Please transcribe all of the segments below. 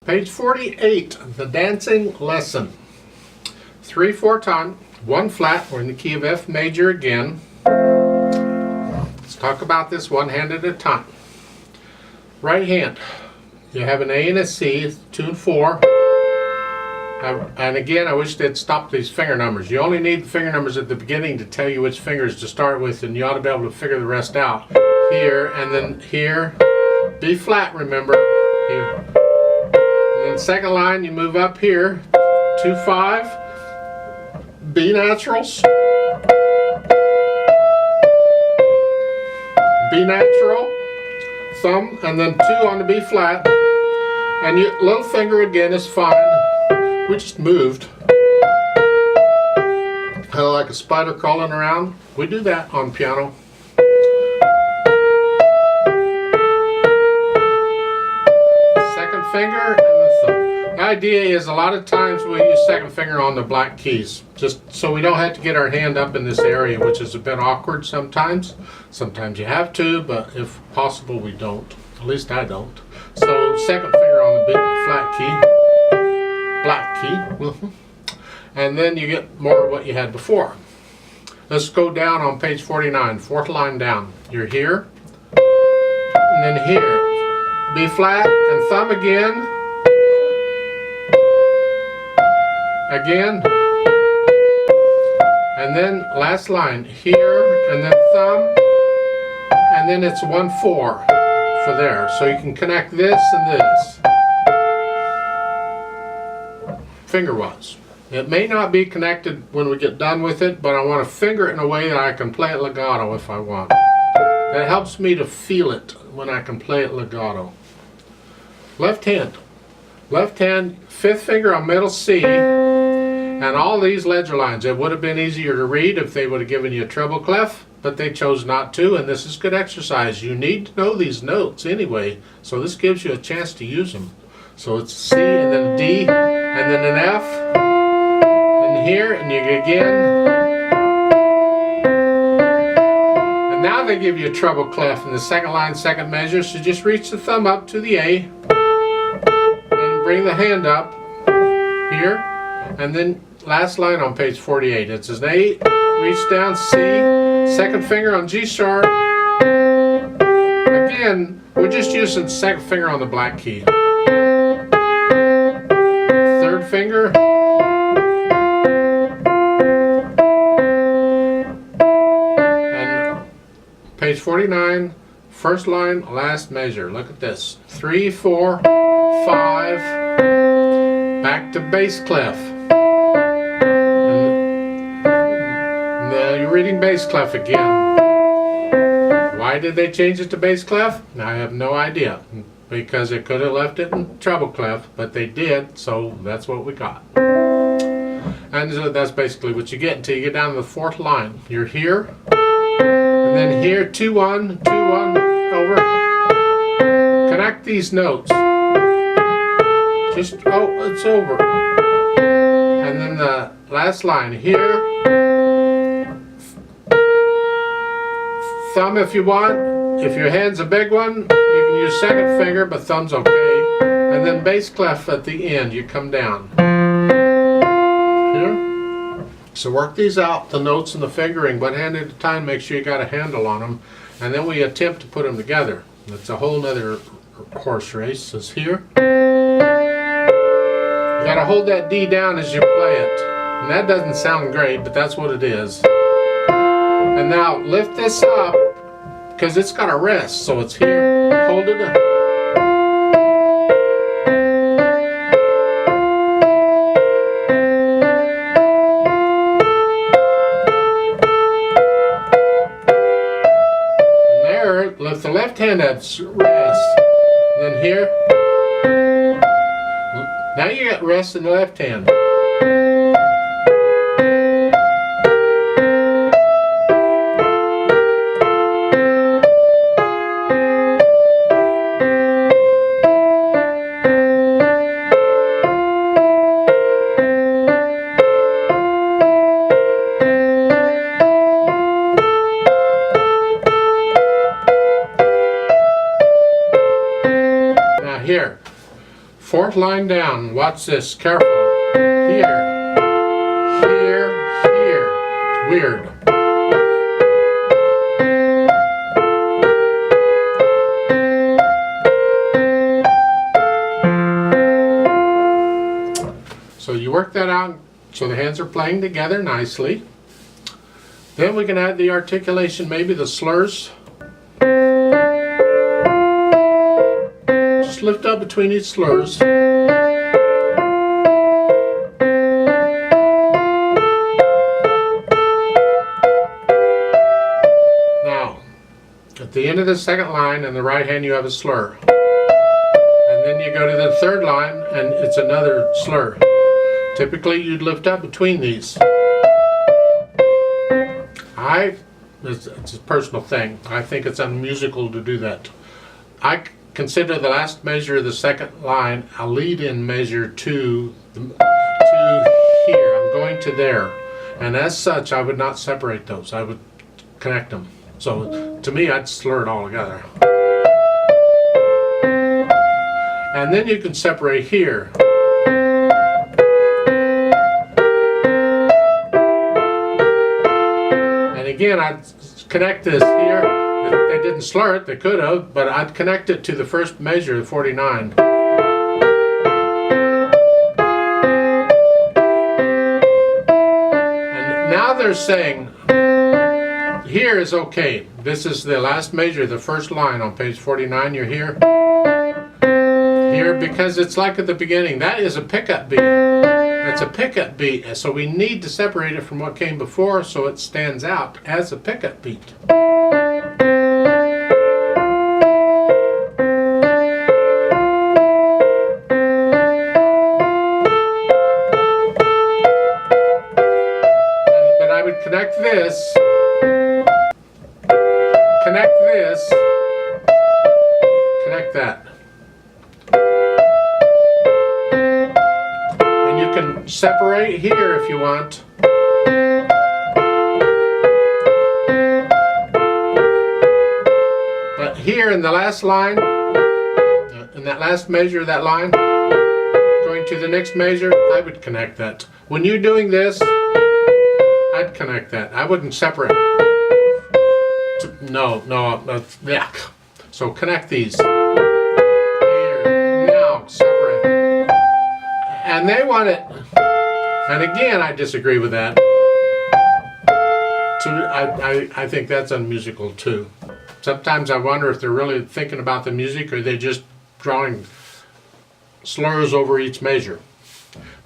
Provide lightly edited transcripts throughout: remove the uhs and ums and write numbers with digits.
Page 48, the dancing lesson. 3/4 time, 1 flat, we're in the key of F major again. Let's talk about this one hand at a time. Right hand, you have an A and a C, 2 and 4. And again, I wish they'd stop these finger numbers. You only need the finger numbers at the beginning to tell you which fingers to start with, and you ought to be able to figure the rest out. Here, and then here, B flat, remember, here. And then second line, you move up here, 2, 5, B naturals, B natural, thumb, and then 2 on the B flat, and your little finger again is fine. We just moved. Kind of like a spider crawling around. We do that on piano. Second finger and the thumb. The idea is a lot of times we use second finger on the black keys, just so we don't have to get our hand up in this area, which is a bit awkward sometimes. Sometimes you have to, but if possible we don't. At least I don't. So second finger on the big flat key. Black key, and then you get more of what you had before. Let's go down on page 49, 4th line down. You're here, and then here, B flat and thumb again, and then last line here, and then thumb, and then it's 1, 4 for there. So you can connect this and this. Finger-wise. It may not be connected when we get done with it, but I want to finger it in a way that I can play it legato if I want. That helps me to feel it when I can play it legato. Left hand. Left hand, 5th finger on middle C, and all these ledger lines. It would have been easier to read if they would have given you a treble clef, but they chose not to, and this is good exercise. You need to know these notes anyway, so this gives you a chance to use them. So it's C, and then a D, and then an F, and here, and you again. And now they give you a treble clef in the second line, second measure, so just reach the thumb up to the A, and bring the hand up here, and then last line on page 48. It's an A, reach down, C, second finger on G sharp. Again, we're just using the second finger on the black key. Third finger, and page 49, 1st line, last measure. Look at this, 3, 4, 5, back to bass clef, and now you're reading bass clef again. Why did they change it to bass clef? I have no idea. Because they could have left it in treble clef, but they did, so that's what we got. And so that's basically what you get until you get down to the 4th line. You're here, and then here, 2, 1, 2, 1, over. Connect these notes. Just, oh, it's over. And then the last line here. Thumb if you want. If your hand's a big one, you can use second finger, but thumb's okay. And then bass clef at the end, you come down. Here. So work these out, the notes and the fingering, one hand at a time, make sure you got a handle on them. And then we attempt to put them together. That's a whole nother horse race. It's here. You gotta hold that D down as you play it. And that doesn't sound great, but that's what it is. And now lift this up, because it's got a rest, so it's here. Hold it up. And there, lift the left hand up, rest. And then here. Now you got rest in the left hand. Here, Fourth line down. Watch this. Careful. Here. Here. Here. It's weird. So you work that out so the hands are playing together nicely. Then we can add the articulation, maybe the slurs. Just lift up between each slurs. Now, at the end of the second line, in the right hand you have a slur. And then you go to the third line and it's another slur. Typically you'd lift up between these. It's a personal thing. I think it's unmusical to do that. I consider the last measure of the second line a lead-in measure to here. I'm going to there. And as such, I would not separate those. I would connect them. So to me, I'd slur it all together. And then you can separate here. Again, I'd connect this here. They didn't slur it, they could have, but I'd connect it to the first measure, the 49. And now they're saying, here is okay. This is the last measure, the first line on page 49, you're here. Here, because it's like at the beginning, that is a pickup beat. That's a pickup beat, so we need to separate it from what came before so it stands out as a pickup beat. But I would connect this, connect that. Separate here if you want. But here in the last line, in that last measure of that line, going to the next measure, I would connect that. When you're doing this, I'd connect that. I wouldn't separate. No, that's yuck. So connect these. Here, now, separate. And they want it. And again, I disagree with that. So I think that's unmusical too. Sometimes I wonder if they're really thinking about the music or they're just drawing slurs over each measure.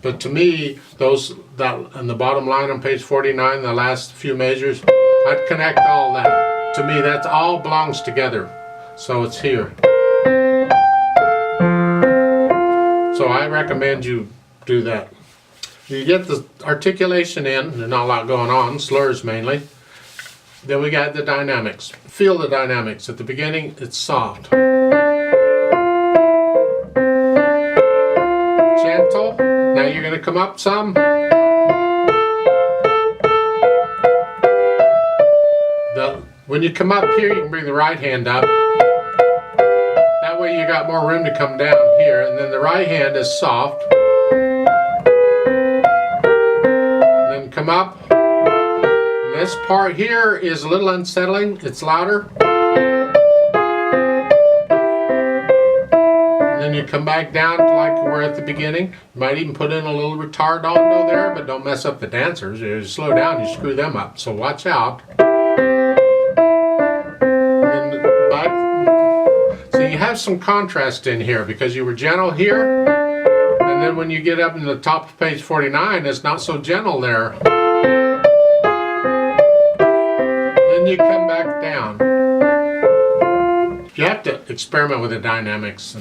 But to me, that on the bottom line on page 49, the last few measures, I'd connect all that. To me, that all belongs together. So it's here. So I recommend you do that. You get the articulation in, there's not a lot going on, slurs mainly. Then we got the dynamics. Feel the dynamics. At the beginning, it's soft. Gentle. Now you're going to come up some. When you come up here, you can bring the right hand up. That way you got more room to come down here. And then the right hand is soft. Come up. This part here is a little unsettling. It's louder. And then you come back down to like we're at the beginning. You might even put in a little retardando there, but don't mess up the dancers. You slow down, you screw them up. So watch out. So you have some contrast in here because you were gentle here. And then when you get up in the top of page 49, it's not so gentle there. Then you come back down. You have to experiment with the dynamics,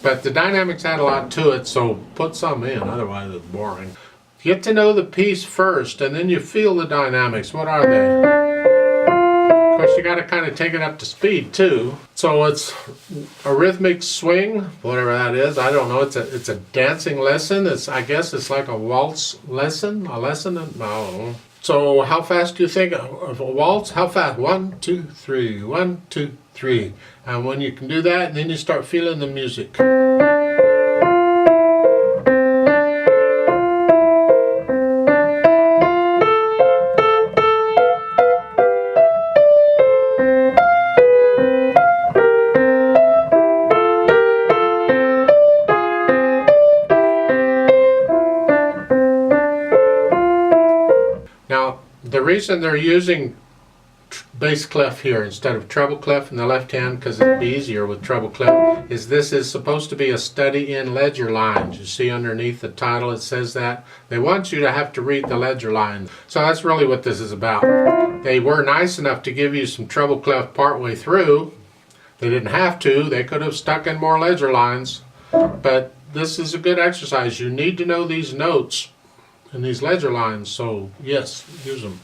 but the dynamics add a lot to it, so put some in, otherwise it's boring. Get to know the piece first, and then you feel the dynamics. What are they? Of course, you got to kind of take it up to speed too. So it's a rhythmic swing, whatever that is. I don't know. It's a dancing lesson. I guess it's like a waltz lesson. A lesson. No. So how fast do you think of a waltz? How fast? 1, 2, 3. 1, 2, 3. And when you can do that, then you start feeling the music. The reason they're using bass clef here instead of treble clef in the left hand, because it'd be easier with treble clef, is this is supposed to be a study in ledger lines. You see underneath the title it says that. They want you to have to read the ledger lines. So that's really what this is about. They were nice enough to give you some treble clef partway through. They didn't have to. They could have stuck in more ledger lines. But this is a good exercise. You need to know these notes and these ledger lines. So yes, use them.